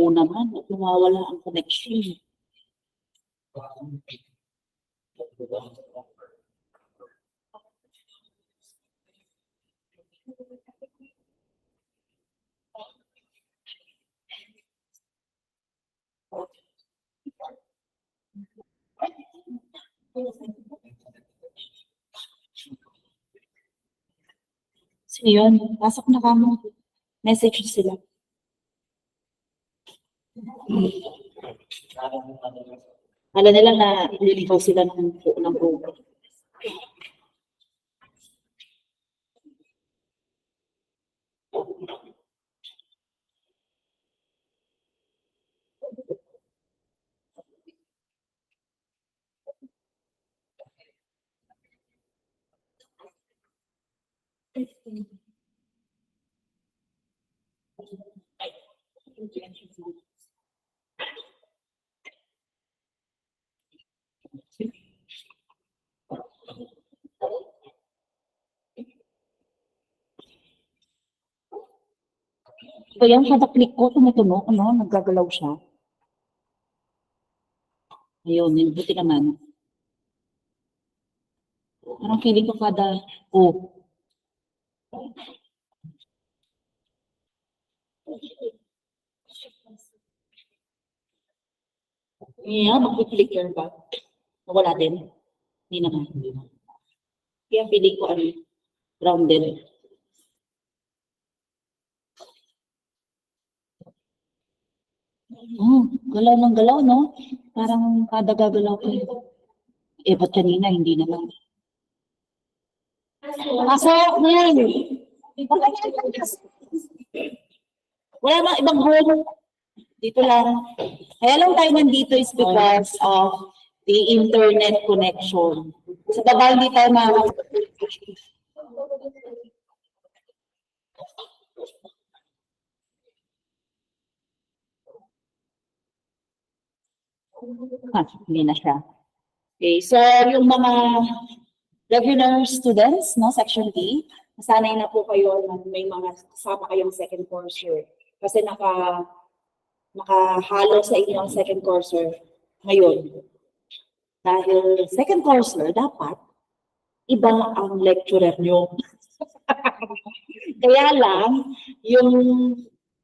po naman, nawawala ang connection. So yun, pasok na kamo. Message sila. Alam nila na nililigaw sila ng program. So yan, kada click ko, tumutunog, ano, naggagalaw siya. Ayun, yun, buti naman. Parang feeling ko kada, Yeah, mag-flicker ba? Wala din. Hindi naman. Kaya feeling ko, grounded. Galaw ng galaw, no? Parang kada gagalaw ko. Ba't kanina, hindi naman. Pasok, Nel! Wala bang ibang home? Dito lang. Kaya lang tayo nandito is because of the internet connection. Sa baba, hindi tayo hindi na siya. Okay, so yung mga regular students, no, section D, nasanay na po kayo na may mga kasama kayong second courser. Kasi nakahalo sa inyong second courser ngayon. Dahil second courser, dapat iba ang lecturer nyo. Kaya lang,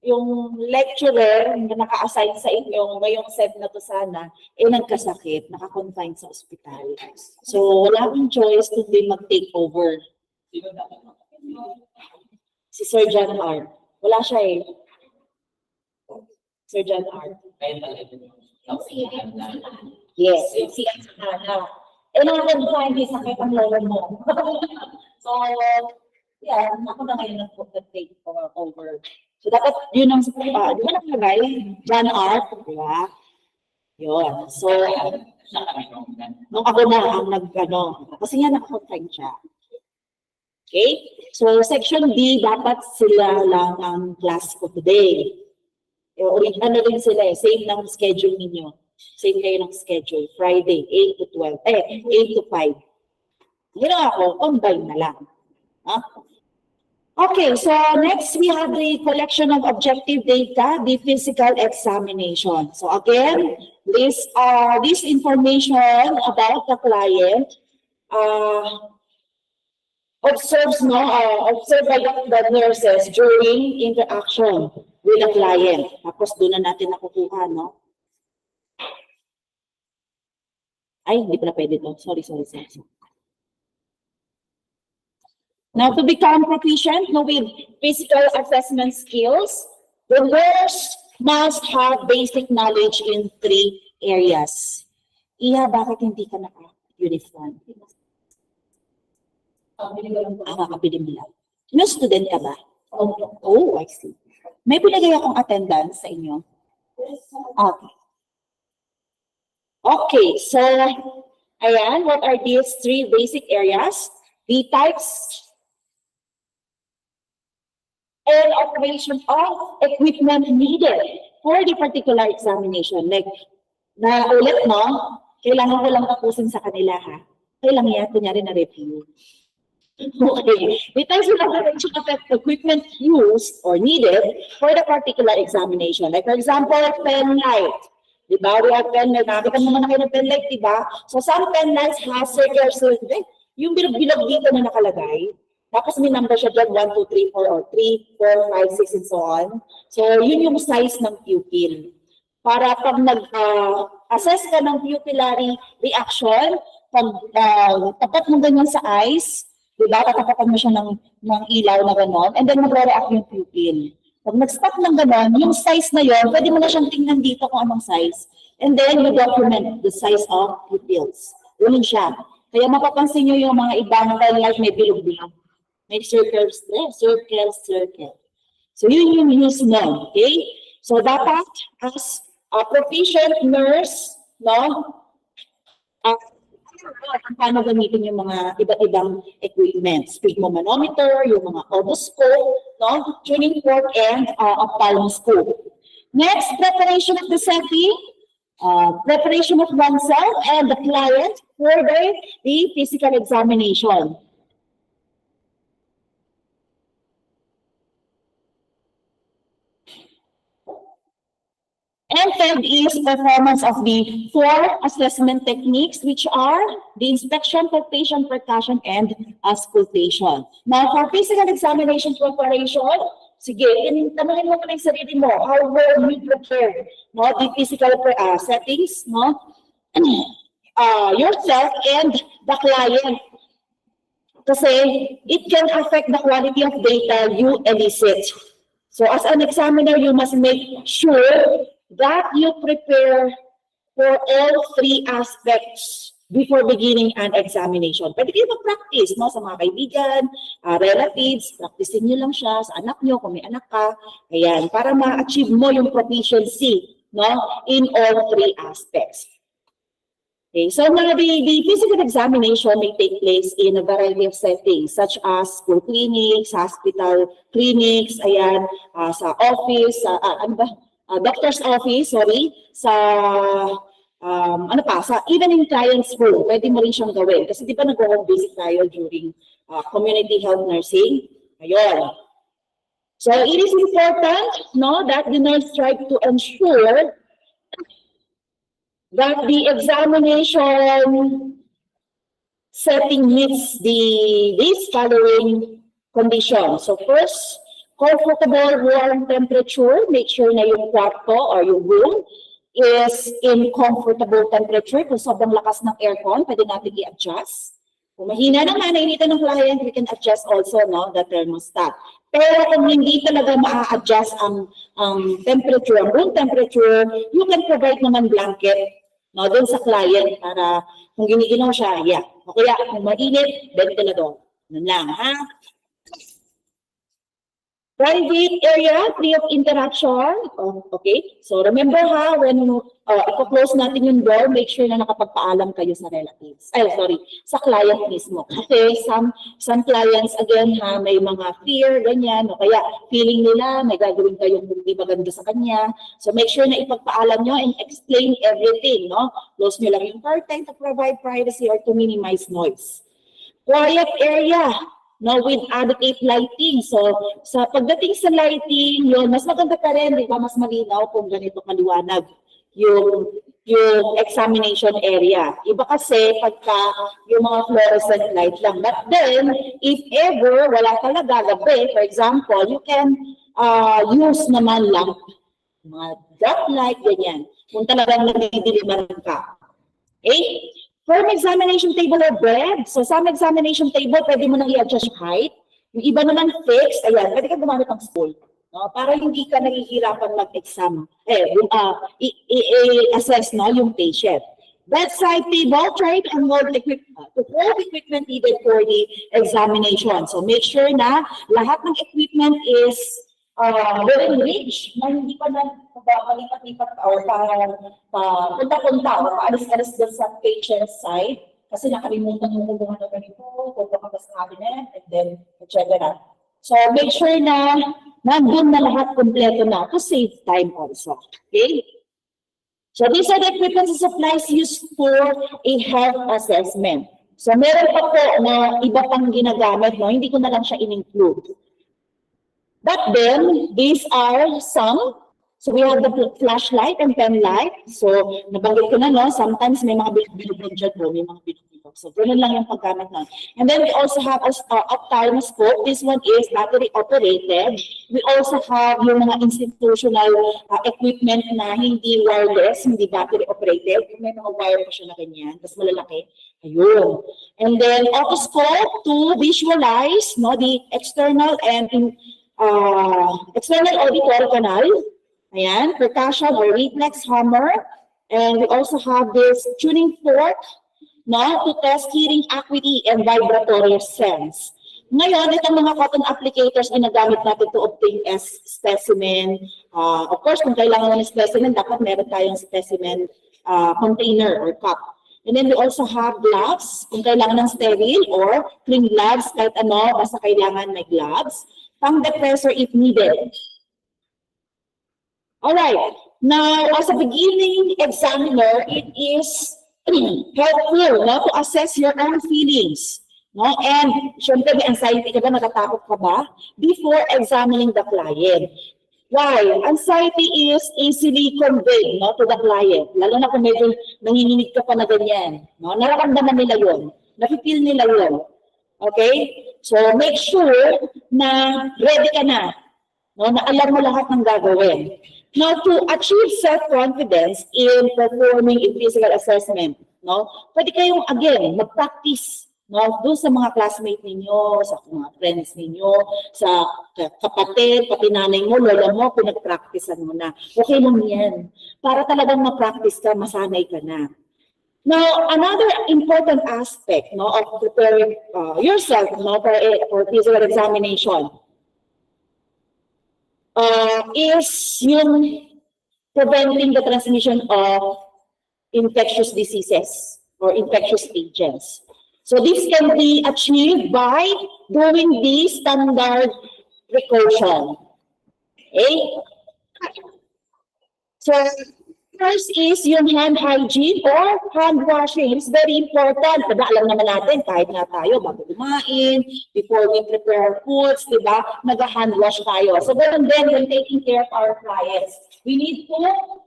yung lecturer na naka-assign sa inyo ngayong set na to sana, nagkasakit, naka-confine sa ospital. So, wala akong choice kundi mag-take over. Si Sir John R. Wala siya Sir John R. Yes, si Ana. Naka-confine, may sakit ang lolo mo. So, yeah, ako na ngayon nag-take over. So, dapat yun ang di ba nakalagay? John R. Diba? Yun. So, nung ako na ang kasi nga naka-confine siya. Okay? So, section D, dapat sila lang ang class ko today. Rin sila same ng schedule ninyo. Same kayo ng schedule. Friday, 8 to 12. 8 to 5. Yun ako, combine na lang. Okay, so next we have the collection of objective data, the physical examination. So again, this information about the client observed by the nurses during interaction with the client. Tapos doon na natin nakukuha, no? Ay, hindi pala pwede to. Sorry. Now, to become proficient with physical assessment skills, the nurse must have basic knowledge in 3 areas. Bakit hindi ka naka-uniform? Kakapili mo lang. New student ka ba? Oh, I see. May pinagay akong attendance sa inyo. Okay, so, ayan, what are these 3 basic areas? The types and operation of equipment needed for the particular examination. Like, ulit mo, kailangan ko lang tapusin sa kanila, ha? Kailangan yan, kunyari na review. Okay. Details on the range of equipment used or needed for the particular examination. Like for example, pen light. Diba? We have pen light. Nakakita naman na kayo ng pen light, diba? So some pen lights has circular, yung bilog-bilog dito na nakalagay. Tapos may number siya dyan, 1, 2, 3, 4, or 3, 4, 5, 6, and so on. So yun yung size ng pupil. Para pag nag-assess ka ng pupillary reaction, pag tapat mo ganyan sa eyes, diba? Tatapatan mo siya ng ilaw na gano'n, and then magre-react yung pupil. Pag nag-stop ng gano'n, yung size na yon, pwede mo na siyang tingnan dito kung anong size. And then you document the size of pupils. Ganun siya. Kaya mapapansin nyo yung mga ibang pen light may bilog-bilog. May circle. So yun yung use nun, okay? So dapat as a proficient nurse, no? Paano gamitin yung mga iba't ibang equipment. Sphygmomanometer, yung mga otoscope, no? Tuning fork, and ophthalmoscope. Next, preparation of the setting, preparation of oneself and the client for the physical examination. And third is performance of the 4 assessment techniques, which are the inspection, palpation, percussion, and auscultation. Now, for physical examination preparation, sige, tanongin mo muna yung sarili mo, how will you prepare, no, the physical settings, no, yourself and the client. Kasi it can affect the quality of data you elicit. So as an examiner, you must make sure that you prepare for all 3 aspects before beginning an examination. Pwede kayo mag-practice, no, sa mga kaibigan, relatives, practicein nyo lang siya sa anak nyo, kung may anak ka, ayan, para ma-achieve mo yung proficiency, no, in all 3 aspects. Okay, so the physical examination may take place in a variety of settings, such as school clinics, hospital clinics, ayan, sa office, doctor's office, sa even in client's home, pwede mo rin siyang gawin. Kasi di ba nag-home visit tayo during community health nursing? Ayun. So it is important, no, that the nurse try to ensure that the examination setting meets these following conditions. So first, comfortable warm temperature. Make sure na yung kwarto or yung room is in comfortable temperature. Kung sobrang lakas ng aircon, pwede natin i-adjust. Kung mahina naman, nainitan ng client, we can adjust also, no, the thermostat. Pero kung hindi talaga ma-adjust ang temperature, ang room temperature, you can provide naman blanket, no, dun sa client para kung giniginaw siya, yeah. O kaya kung mainit, ventilador. Nun lang, ha? Private area, free of interaction. Oh, okay. So remember ha, when i-close natin yung door, make sure na nakapagpaalam kayo sa relatives. Sa client mismo. Kasi some clients, again ha, may mga fear, ganyan, o kaya feeling nila, may gagawin kayong hindi maganda sa kanya. So make sure na ipagpaalam nyo and explain everything, no? Close nyo lang yung curtain to provide privacy or to minimize noise. Quiet area. No, with adequate lighting. So, sa pagdating sa lighting, yun, mas maganda pa rin, di ba? Mas malinaw kung ganito kaliwanag yung examination area. Iba kasi pagka yung mga fluorescent light lang. But then, if ever wala talaga gabi, for example, you can use naman lang mga dark light, ganyan. Kung talagang nagdidiliman ka. Okay? Firm examination table or bed. So, sa examination table, pwede mo nang i-adjust yung height. Yung iba naman fixed, ayan, pwede ka gumamit ng spool. No? Para hindi ka nahihirapan mag-exam. I-assess no, yung patient. Bedside table, try to hold equipment needed for the examination. So, make sure na lahat ng equipment is within reach, na hindi pa na palipat-lipat or punta-punta o paalis-alis doon sa patient side kasi nakalimutan yung kumuha na ganito, pupunta ka sa cabinet, and then etc. So make sure na nandun na lahat kompleto na to save time also. Okay? So these are the equipment and supplies used for a health assessment. So meron pa po na iba pang ginagamit, no? Hindi ko na lang siya in-include. But then, these are some. So we have the flashlight and pen light. So nabanggit ko na, no? Sometimes may mga bilog-bilog dyan po, may mga bilog-bilog. So ganoon lang yung paggamit na. And then we also have a ophthalmoscope. This one is battery operated. We also have yung mga institutional equipment na hindi wireless, hindi battery operated. May mga wire pa siya na ganyan, tapos malalaki. Ayun. And then otoscope to visualize, no, the external and external auditory canal. Ayan, percussion or reflex hammer. And we also have this tuning fork, no, to test hearing acuity and vibratory sense. Ngayon, itong mga cotton applicators ginagamit natin to obtain as specimen. Of course, kung kailangan mo ng specimen, dapat meron tayong specimen container or cup. And then we also have gloves, kung kailangan ng sterile or clean gloves, kahit ano, basta kailangan may gloves. Pang-depressor if needed. Alright, now as a beginning examiner, it is helpful, no, to assess your own feelings. No? And syempre may anxiety ka ba, natatakot ka ba before examining the client. Why? Anxiety is easily conveyed, no, to the client. Lalo na kung medyo nanginginig ka pa na ganyan. No? Nararamdaman nila yun. Nafe-feel nila yun. Okay? So make sure na ready ka na. No? Na alam mo lahat ng gagawin. Now, to achieve self-confidence in performing a physical assessment, no, pwede kayong, again, mag-practice, no, doon sa mga classmates ninyo, sa mga friends ninyo, sa kapatid, pati nanay mo, lola mo, pinag-practicean mo na. Okay lang yan. Para talagang ma-practice ka, masanay ka na. Now, another important aspect, no, of preparing yourself, no, for physical examination is yung preventing the transmission of infectious diseases or infectious agents. So this can be achieved by doing the standard precaution. Okay? So first is yung hand hygiene or hand washing. It's very important. Diba, alam naman natin, kahit nga tayo, bago kumain, before we prepare foods, diba, nag-hand wash tayo. So then when taking care of our clients, we need to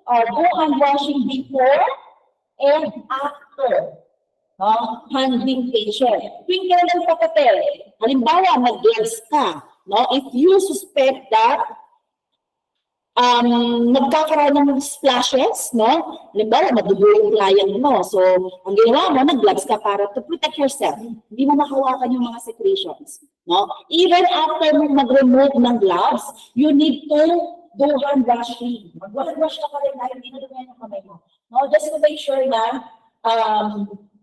do hand washing before and after. No? Handling patient. Tuwing kailan papapel, halimbawa, mag-gloves ka. No? If you suspect that nagkakaroon ng splashes, no? Halimbawa, madugo yung client mo. So, ang ginawa mo, nag-gloves ka para to protect yourself. Hindi mo makawakan yung mga secretions. No? Even after mo mag-remove ng gloves, you need to do hand washing. Mag-hand wash ka pa rin dahil hindi na dumayan yung kamay mo. No? Just to make sure na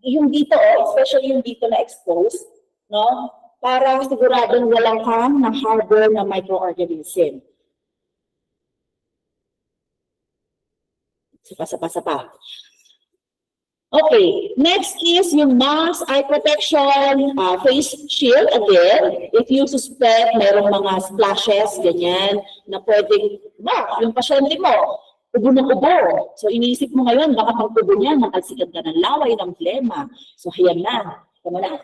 yung dito, especially yung dito na exposed, no? Para siguradong walang kang na-harbor na microorganism. Sapa. Okay, next is yung mask, eye protection, face shield. Again, if you suspect merong mga splashes, ganyan, na pwedeng, yung pasyente mo, ubo ng ubo. So iniisip mo ngayon, baka pang ubo niya, makalsikan ka ng laway, ng plema. So ayan na, tama na,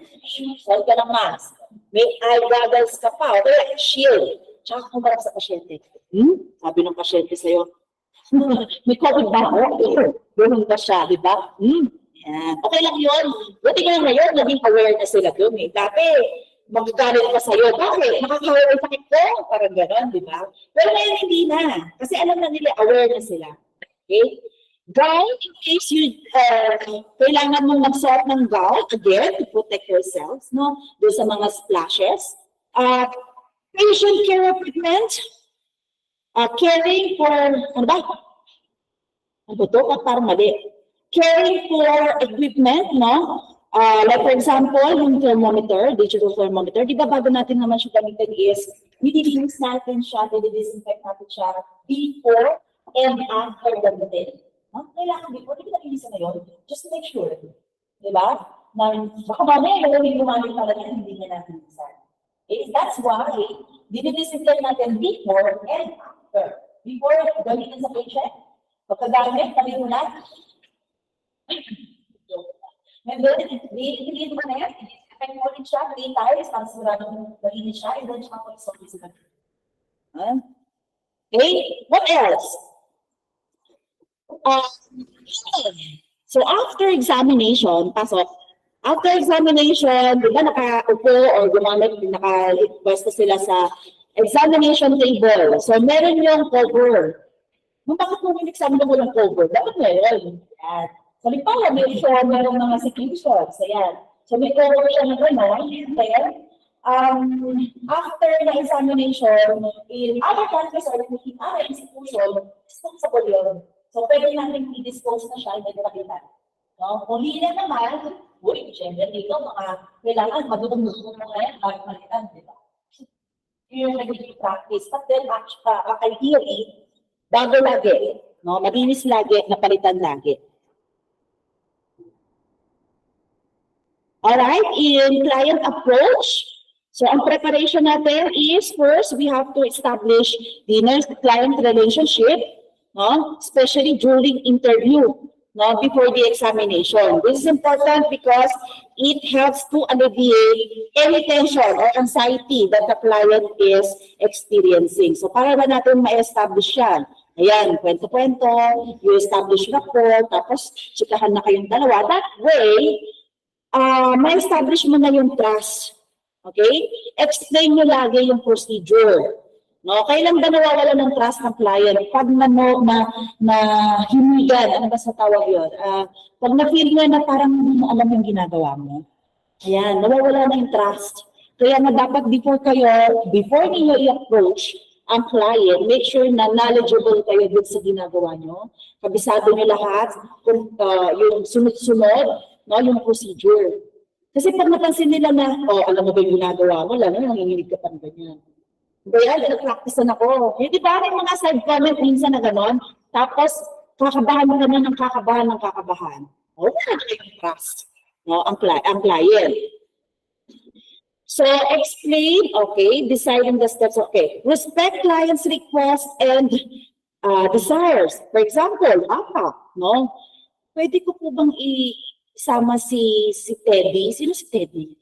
suot ka ng mask. May eye goggles ka pa, okay, shield. Tsaka kung parang sa pasyente, sabi ng pasyente sa'yo, may COVID ba ako? Ganun ba siya, di ba? Yan. Okay lang yun. Buti nga ngayon, naging aware na sila doon. Dati, magagalit pa sa'yo. Bakit? Nakakawala yung sakit ko? Parang gano'n, di ba? Pero ngayon hindi na. Kasi alam na nila, aware na sila. Okay? Gown, in case you, kailangan mong magsuot ng gown, again, to protect yourselves, no? Doon sa mga splashes. Patient care equipment. Caring for, ano ba? Ano to? Parang mali. Caring for equipment, no? Like for example, yung thermometer, digital thermometer, di ba bago natin naman siya gamitin is, nililinis natin siya, nililisinfect natin siya before and after gamitin. No? Kailangan before, hindi nililisan na yun, just to make sure. Di ba? Na baka mamaya, yung gumamit pala niya, hindi niya natin lisan. Okay? That's why, nililisinfect natin before and after. Before gamitin sa patient, pagkagamit, kami muna. Hindi mo na yan. Kaya mo rin siya, 3 times, tapos maraming malinis siya, and then siya ako isang sila. Okay, what else? So after examination, pasok. After examination, di ba nakaupo or gumamit, naka-request sila sa examination table. So meron yung cover. Bakit mo in-examine mo ng cover? Dapat meron. Yan. So, halimbawa, merong mga secretions. Ayan. So, may cover siya na gano'n. Then, after the examination, in other countries or in other institution, responsible yun. So, pwede natin i-dispose na siya, hindi nakita. No? Kung hindi na naman, siyempre dito, kailangan madutong-dutong mo na yan, bakit malitan, di ba? Yun yung nagiging practice. But then, ideally, bago lagi, no? Malinis lagi, napalitan lagi. Alright, in client approach, so ang preparation natin is first, we have to establish the nurse-client relationship, no? Especially during interview, no? Before the examination. This is important because it helps to alleviate any tension or anxiety that the client is experiencing. So para ba natin ma-establish yan? Ayan, kwento-kwento, you establish rapport, tapos chikahan na kayong dalawa. That way, ma-establish mo na yung trust. Okay? Explain nyo lagi yung procedure. No? Kailan ba nawawala ng trust ng client? Pag hinigan, ano ba sa tawag yun? Pag na-feel nyo na parang hindi mo alam yung ginagawa mo. Ayan, nawawala na yung trust. Kaya na dapat before niyo i-approach ang client, make sure na knowledgeable kayo din sa ginagawa nyo. Kabisado nyo lahat, yung sunod-sunod, no, yung procedure. Kasi pag napansin nila na, alam mo ba yung ginagawa mo, wala na, nanginginig ka pa ng ganyan. Kaya, nag-practice na ako. Di ba, may mga side comment minsan na gano'n, tapos kakabahan mo naman ng kakabahan. Wala na yung trust, no, ang client. So, explain, okay, deciding the steps, okay. Respect client's request and desires. For example, no? Pwede ko po bang isama si Teddy? Sino si Teddy?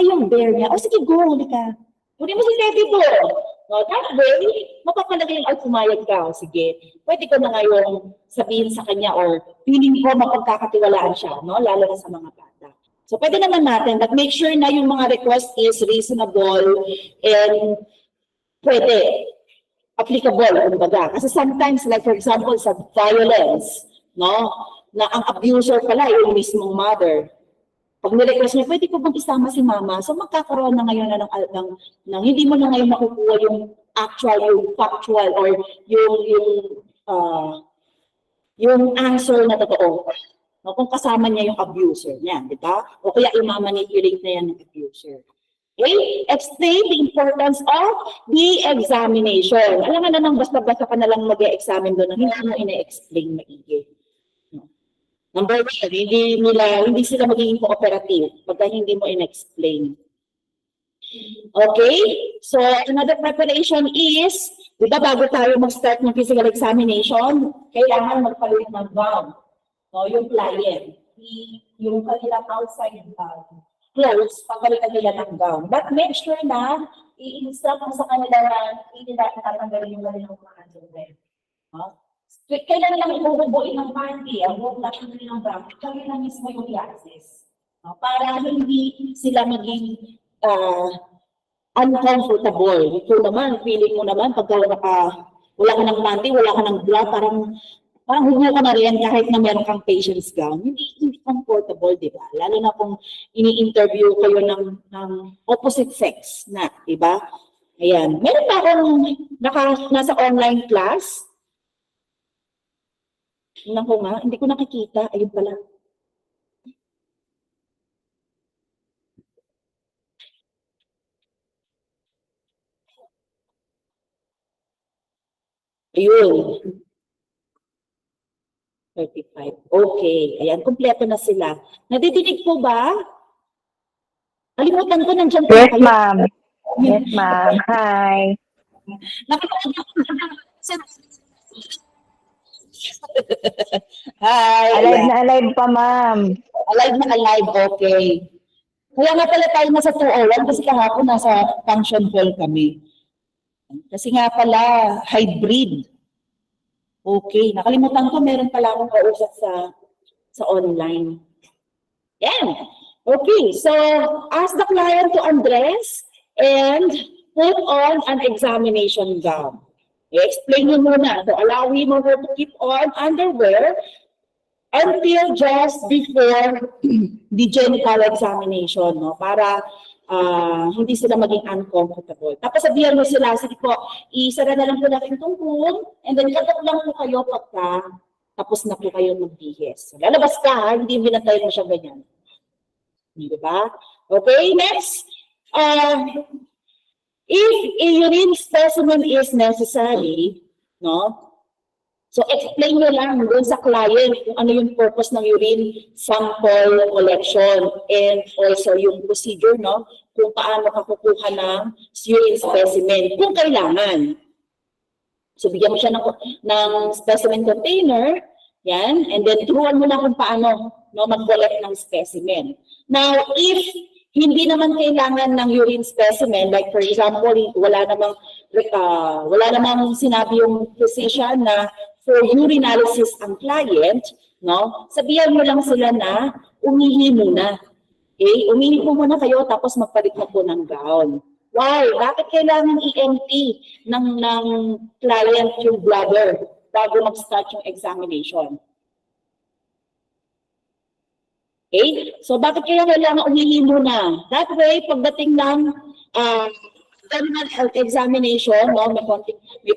Yung bear niya. Sige, go, halika. Kunin mo si Teddy po. No, that way, mapapalagay yung pumayag ka. Sige, pwede ko na ngayon sabihin sa kanya or feeling ko mapagkakatiwalaan siya, no? Lalo na sa mga bata. So, pwede naman natin, but make sure na yung mga request is reasonable and pwede, applicable, kumbaga. Kasi sometimes, like for example, sa violence, no, na ang abuser pala yung mismong mother. Pag nirequest niya, pwede ko bang isama si mama? So, magkakaroon na ngayon ng hindi mo na ngayon makukuha yung actual, yung factual, or yung answer na totoo. No, kung kasama niya yung abuser niya, di ba? O kaya i-manipulate na yan ng abuser. Okay? Explain the importance of the examination. Alam nga naman, basta-basta ka na lang mag-e-examine doon, hindi mo ina-explain maigi. Number 1, hindi sila magiging cooperative pagka hindi mo ina-explain. Okay? So, another preparation is, di ba bago tayo mag-start ng physical examination, kailangan magpalit ng gown. No, yung client, yung kanilang outside clothes, pagpalitan nila ng gown. But make sure na i-instruct mo sa kanila na hindi nila tatanggalin yung kanilang mga underwear. No? Kailan lang ibububuin ng panty, ang buong natin ng bra, kaya na mismo yung i-access. No? Para hindi sila maging uncomfortable. Ito naman, feeling mo naman, pagka wala ka ng panty, wala ka ng bra, parang huwag ka na rin kahit na meron kang patient's gown. Hindi comfortable, di ba? Lalo na kung ini-interview kayo ng opposite sex na, di ba? Ayan. Meron pa akong nasa online class. Naku nga, hindi ko nakikita. Ayun pala. Ayun. 35. Okay. Ayan, kumpleto na sila. Nadidinig po ba? Kalimutan ko, nandiyan po Yes, kayo. ma'am. Yes, ma'am. Hi. Hi. Alive na alive pa, ma'am. Alive na alive, okay. Kaya nga pala tayo nasa 201 kasi kahapon nasa function hall kami. Kasi nga pala, hybrid. Okay, nakalimutan ko, meron pala akong kausap sa online. Yan. Okay, so ask the client to undress and put on an examination gown. I-explain nyo muna. So allow him or her to keep on underwear until just before the genital examination, no? Para hindi sila maging uncomfortable. Tapos sabihan mo sila, sige po, isara na lang po natin itong room, and then katok lang po kayo pagka tapos na po kayo magbihis. Lalabas ka, ha? Hindi binantayan mo siya ganyan. Diba? Okay, next. If a urine specimen is necessary, no? So explain nyo lang doon sa client kung ano yung purpose ng urine sample collection and also yung procedure, no? Kung paano ka kukuha ng urine specimen kung kailangan. So bigyan mo siya ng specimen container, yan, and then turuan mo na kung paano, no, mag-collect ng specimen. Now, if hindi naman kailangan ng urine specimen, like for example, wala namang sinabi yung physician na for urinalysis ang client, no? Sabihan mo lang sila na umihi muna. Okay? Umihi po muna kayo tapos magpalit na po ng gown. Why? Bakit kailangan i-empty ng client yung bladder bago mag-start yung examination? Okay? So bakit kaya kailangan umihi muna? That way, pagdating ng terminal health examination, no, may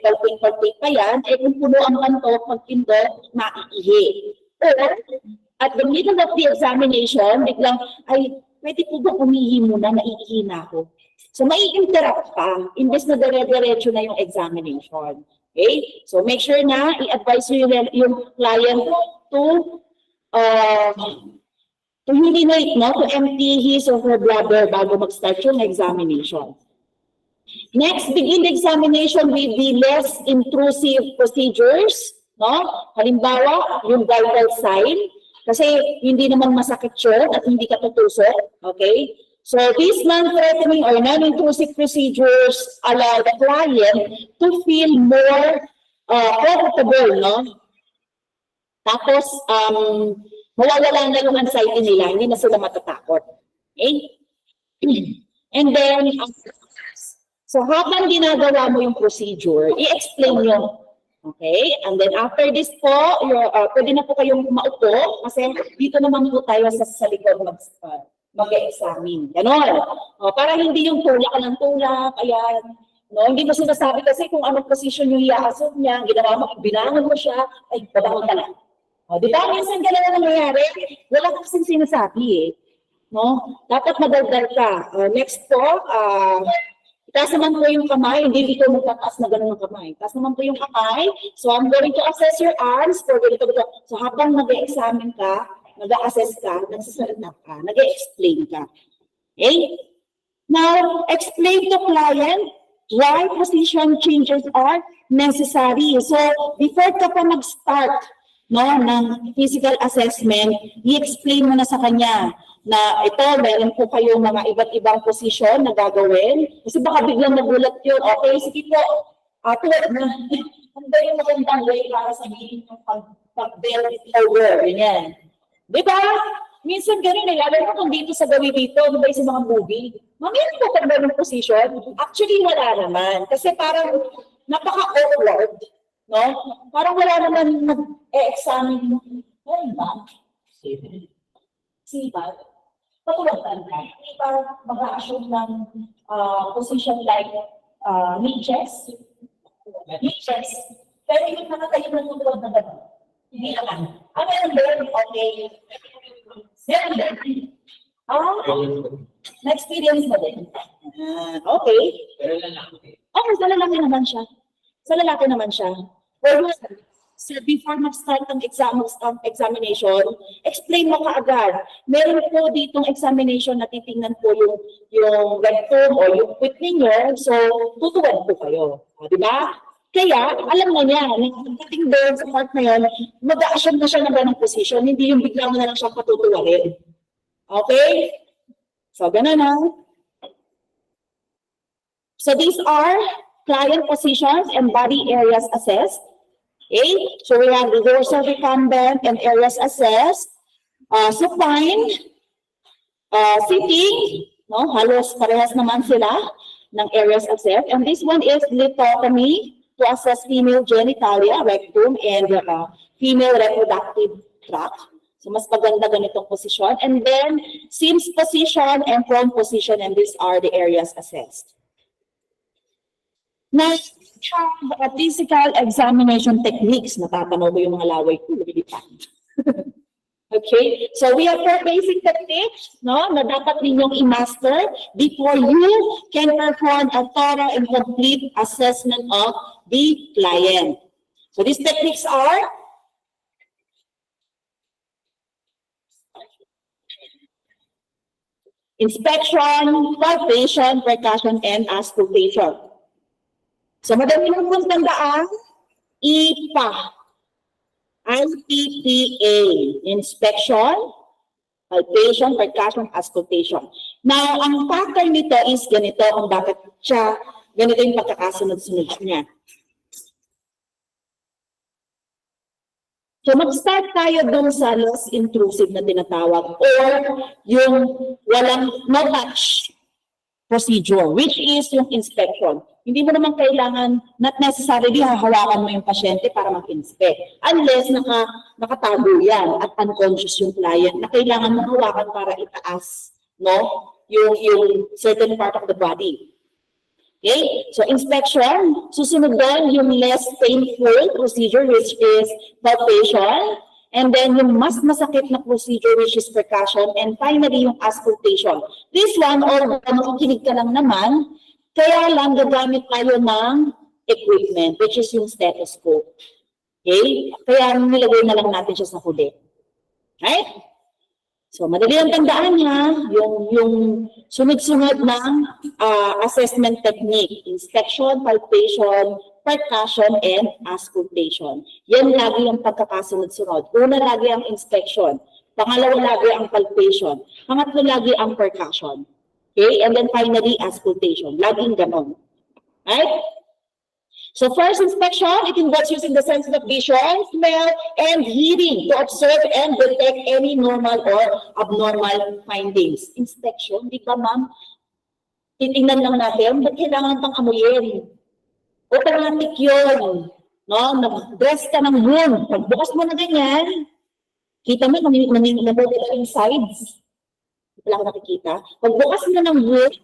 palping-palping pa yan, eh kung puno ang kanto, pag pindot, maiihi. Or, at the middle of the examination, biglang, ay, pwede po ba umihi muna, naiihi na ako. So, mai-interrupt pa, imbes na dire-diretso na yung examination. Okay? So, make sure na i-advise nyo yung client to urinate, no, to empty his or her bladder bago mag-start yung examination. Next, begin the examination with the less intrusive procedures, no? Halimbawa, yung vital sign, kasi hindi naman masakit yun at hindi ka tutusok, okay? So, these non-threatening or non-intrusive procedures allow the client to feel more comfortable, no? Tapos, mawawala na yung anxiety nila, hindi na sila matatakot. Okay? And then, so habang ginagawa mo yung procedure, i-explain nyo. Okay? And then after this po, pwede na po kayong maupo kasi dito naman po tayo sa likod mag-examine. Ganon. Para hindi yung tulak ka ng tulak, ayan. No, hindi mo sinasabi kasi kung anong position yung i-assume niya, ginawa mo, binangon mo siya, ay, babangon ka lang. Di ba? Minsan gano'n na nangyayari. Wala ka kasing sinasabi eh. No? Dapat madaldal ka. Next po, taas naman po yung kamay, hindi dito magtataas na gano'n ang kamay. Taas naman po yung kamay. So I'm going to assess your arms for ganito. So habang nag-examine ka, nag-assess ka, nagsasalita ka, nag-explain ka. Okay? Now, explain to client why position changes are necessary. So before ka pa mag-start, no, ng physical assessment, i-explain mo na sa kanya na ito, meron po kayong mga iba't ibang posisyon na gagawin. Kasi baka biglang nagulat yun. Okay, sige po. Tulad na, ang yung magandang way para sabihin yung pag-belt it over. Ganyan. Di ba? Minsan ganun eh. Alam mo kung dito sa gawi dito, di ba sa mga movie? Meron po pag meron posisyon? Actually, wala naman. Kasi parang napaka-awkward. No? Parang wala naman nag-e-examine mo. Ano ba? Siba. Patulatan ka. Hindi ba mag-a-assume ng position like mid-chest? Mid-chest. Pero yung nakatayo ng tulad na gano'n. Hindi naman. Meron din. Okay. Meron din. Na-experience mo din. Okay. Pero lalaki. Okay, sa lalaki naman siya. Sa lalaki naman siya. So before mag-start ng examination, explain mo kaagad. Meron po ditong examination na titingnan po yung rectum o yung puwit ninyo. So, tutuwad po kayo. Di ba? Kaya, alam na niya, pagdating doon sa part na yun, mag-a-assume na siya ng ganong position, hindi yung bigla mo na lang siyang patutuwarin. Okay? So, ganun na. So, these are client positions and body areas assessed. Okay? So, we have the dorsal recumbent and areas assessed. Supine, sitting, no? Halos parehas naman sila ng areas assessed. And this one is lithotomy to assess female genitalia, rectum, and female reproductive tract. So, mas maganda ganitong posisyon. And then, Sims position and prone position, and these are the areas assessed. Now, physical examination techniques. Natatanaw mo yung mga laway ko, lumilipad. Okay, so we have 4 basic techniques, no, na dapat ninyong i-master before you can perform a thorough and complete assessment of the client. So these techniques are inspection, palpation, percussion, and auscultation. So madami lang pong tandaan, IPA. IPPA, inspection, palpation, percussion, auscultation. Now, ang pattern nito is ganito, ang dapat siya, ganito yung pagkakasunod-sunod niya. So, mag-start tayo dun sa less intrusive na tinatawag or yung walang no-touch procedure, which is yung inspection. Hindi mo naman kailangan, not necessarily hahawakan mo yung pasyente para mag-inspect. Unless nakatago yan at unconscious yung client na kailangan mo hawakan para itaas, no? Yung certain part of the body. Okay? So inspection, susunod doon yung less painful procedure which is palpation. And then yung mas masakit na procedure which is percussion. And finally yung auscultation. This one, although makikinig ka lang naman, kaya lang gagamit tayo ng equipment, which is yung stethoscope. Okay? Kaya nilagay na lang natin siya sa huli. Right? So, madali ang tandaan niya, yung sunod-sunod ng assessment technique, inspection, palpation, percussion, and auscultation. Yan lagi ang pagkakasunod-sunod. Una lagi ang inspection. Pangalawa lagi ang palpation. Pangatlo lagi ang percussion. Okay, and then finally, auscultation. Laging ganon. Right? So first inspection, it involves using the senses of vision, smell, and hearing to observe and detect any normal or abnormal findings. Inspection, di ba ma'am? Titingnan lang natin, ba't kailangan pang amuyin? Automatic yun. No? Nag-dress ka ng wound. Pagbukas mo na ganyan, kita mo, namumula yung sides. Wala ko nakikita. Pagbukas mo ng wood,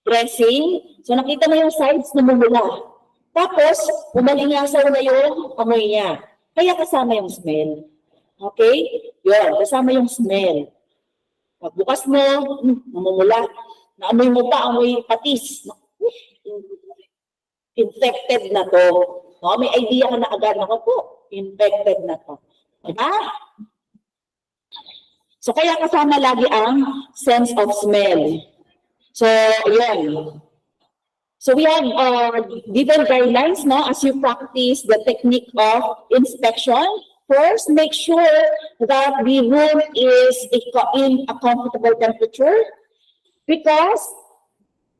dressing, so nakita mo yung sides na mumula. Tapos, umalingasaw na yung amoy niya. Kaya kasama yung smell. Okay? Yun, kasama yung smell. Pagbukas mo, namumula. Naamoy mo pa, amoy patis. Infected na to. No? May idea ka na agad. Naku po, infected na to. Diba? So, kaya kasama lagi ang sense of smell. So, yun. So, we have given guidelines, no, as you practice the technique of inspection. First, make sure that the room is in a comfortable temperature because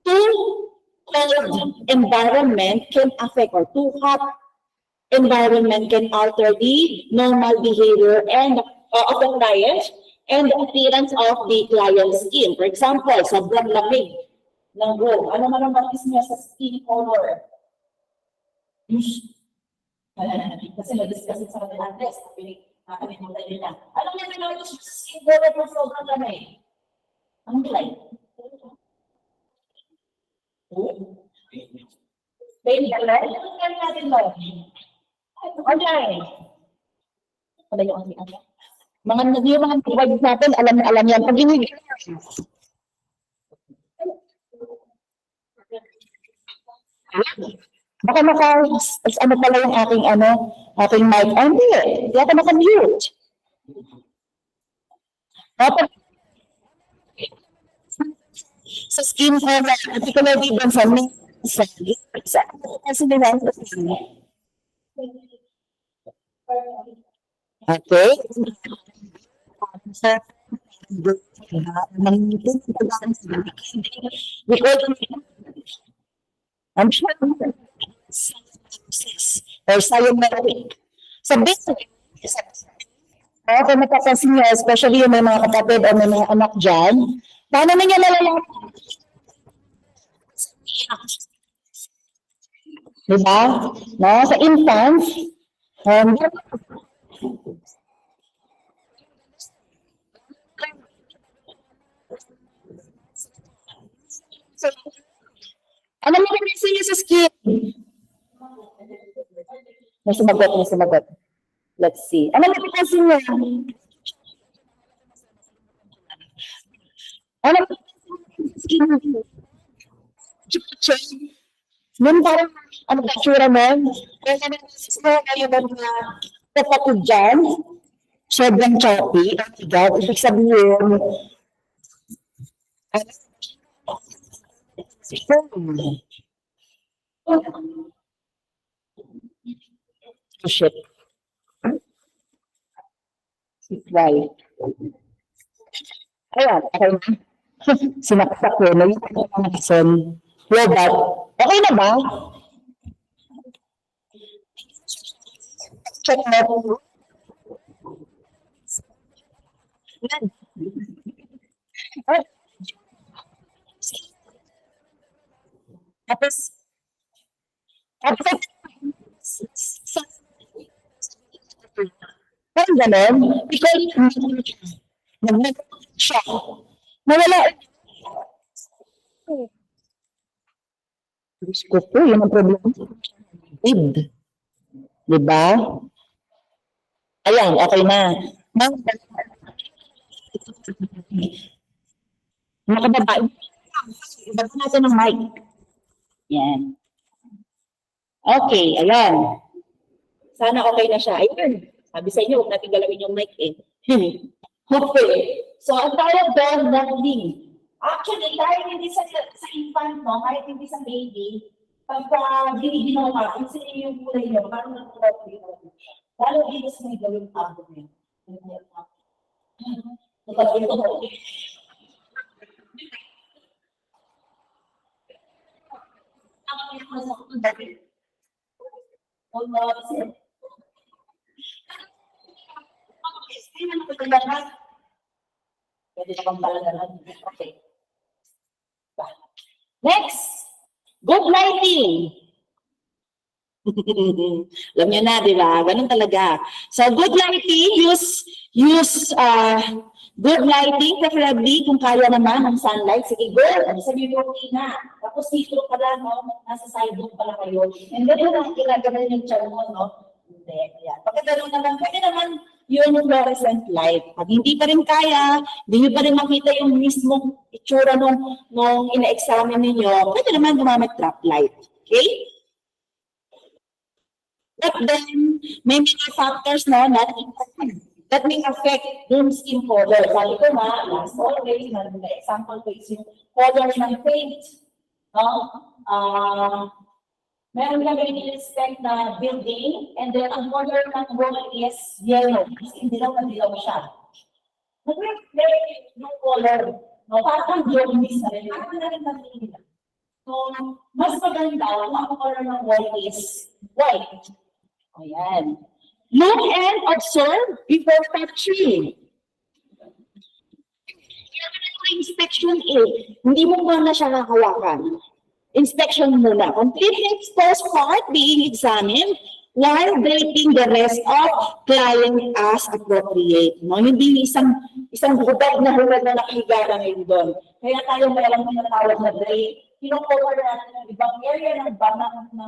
too cold environment can affect or too hot environment can alter the normal behavior and of the client and the appearance of the client's skin. For example, sobrang lamig ng room. Ano man ang matis niya sa skin color? Kasi na-discuss sa kanila test. Nakalimutan nila. Anong nangyayari sa skin color ng sobrang lamig? Anong kulay? Pain color? Anong nangyayari natin mo? Okay. Ano yung ano? Yung mga providers natin, alam yan. Pag hinigil. Baka ano pala yung aking mic. Oh, hindi. Hindi ako naka-mute. Sa skin color, particularly dun sa Kasi okay. Sa because I'm sure or scientific. Sa basic, kung matapansin niyo, especially yung may mga kapatid o may mga anak dyan, paano niya nalalaman? Diba? No? Sa infants, um, ano mo napansin niyo sa skin? May sumagot. Let's see. Ano mo napansin niyo? Ano mo skin? Nun parang, ano ba tsura mo? Kaya naman ngayon ng mga kapatid dyan, sobrang choppy. Ibig sabihin, shit. Right. Ayan, okay na. Sinaksak ko, nalipat ko ng reason. Robot, okay na ba? Check mo. Tapos, parang gano'n, because nag siya. Nawala. Diyos ko po, yun ang problema. Diba? Ayan, okay na. Mga babae, iba't natin ng mic. Yan. Okay, ayan. Sana okay na siya. Ayun. Sabi sa inyo, huwag natin galawin yung mic eh. Hopefully. So, ang tawag doon, numbing. Actually, kahit hindi sa infant, no? Kahit hindi sa baby, pagka giniginaw ka, kung sino yung kulay niyo, parang nakuha ko yung siya. Lalo dito sa may gawin abdomen. Kapag ito ko. Pwede na kang palagalan. Okay. Next, good lighting. Alam niyo na, di ba? Ganun talaga. So, good lighting, use good lighting, preferably kung kaya naman ng sunlight. Sige, good. Sabi mo, okay na. Tapos dito pala, no? Nasa sidewalk pala kayo. And then, ilaganan yung tiyan mo, no? Hindi. Ayan. Pagkagano'n naman, pwede naman yung fluorescent light. Pag hindi pa rin kaya, hindi nyo pa rin makita yung mismong itsura nung ina-examine ninyo, pwede naman gumamit trap light. Okay? But then, may mga factors na that may affect yung skin color. Sabi ko nga, last always, example ko is yung color ng paint. No? Meron kami in-inspect na building, and then ang color ng wall is yellow. Kasi dilaw na dilaw siya. Nag-reflect yung color. No? Parang jaundice na rin. Parang na rin natin. So, mas maganda kung ang color ng wall is white. Ayan. Look and observe before touching. Inspection A. Hindi mo muna siya hahawakan. Inspection muna. Completely exposed part being examined while dating the rest of client as appropriate. No? Hindi isang hubad na nakahiga na ngayon doon. Kaya tayo mayroong tinatawag na drape. Kino-cover natin ng ibang area ng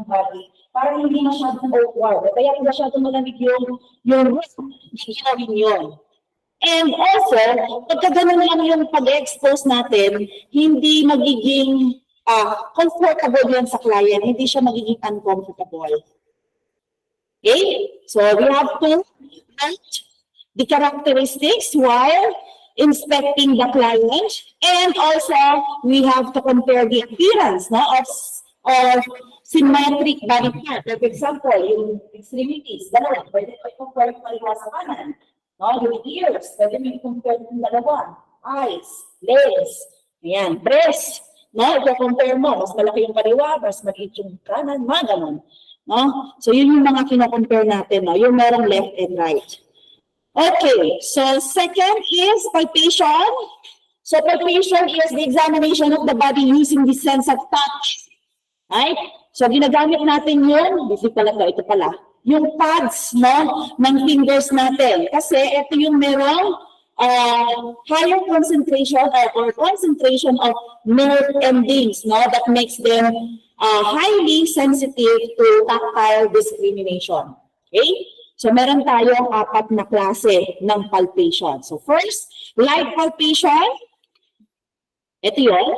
body para hindi masyadong awkward. Kaya kung masyadong malamig yung room, hindi ginawin yun. And also, pagka ganun lang yung pag-expose natin, hindi magiging comfortable yan sa client. Hindi siya magiging uncomfortable. Okay? So, we have to note the characteristics while inspecting the client, and also we have to compare the appearance of or symmetric body part. Like, for example, yung extremities, dalawa, pwede ko i-compare yung kaliwa sa kanan. No? Yung ears, pwede mo i-compare yung dalawa. Eyes, legs, ayan, breast. No? I-compare mo, mas malaki yung kaliwa, mas maliit yung kanan, mga ganun. No? So, yun yung mga kino-compare natin, no? Yung merong left and right. Okay, so second is palpation. So palpation is the examination of the body using the sense of touch. Right? So ginagamit natin yun, ito pala, yung pads, no, ng fingers natin. Kasi ito yung merong higher concentration or concentration of nerve endings, no, that makes them highly sensitive to tactile discrimination. Okay? So meron tayong 4 na klase ng palpation. So first, light palpation. Ito yun.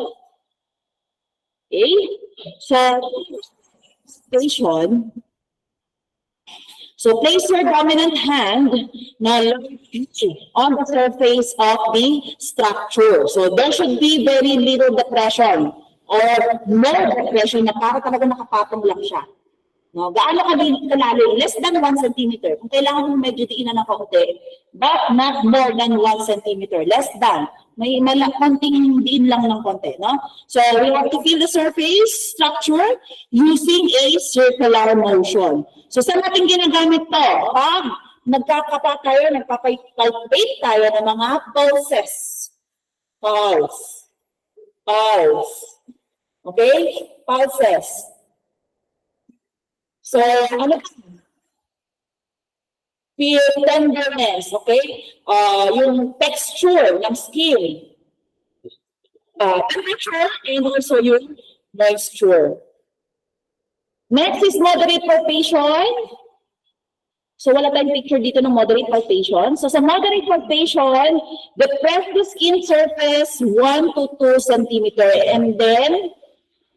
Okay? So, palpation. So place your dominant hand na on the surface of the structure. So there should be very little depression or no depression na para talaga nakapatong lang siya. No, gaano kalalim? Less than 1 centimeter. Kung kailangan mo medyo diinan ng kaunti, but not more than 1 centimeter. Less than. May konting diin lang ng konti. No? So we have to feel the surface structure using a circular motion. So saan natin ginagamit to? Pag nagkakapa tayo, nagpapalpate tayo ng mga pulses. Pulse. Pulse. Okay? Pulses. So, ano pa? Feel tenderness, okay? Yung texture ng skin. Temperature and also yung moisture. Next is moderate palpation. So, wala tayong picture dito ng moderate palpation. So, sa moderate palpation, depress the skin surface 1 to 2 centimeter and then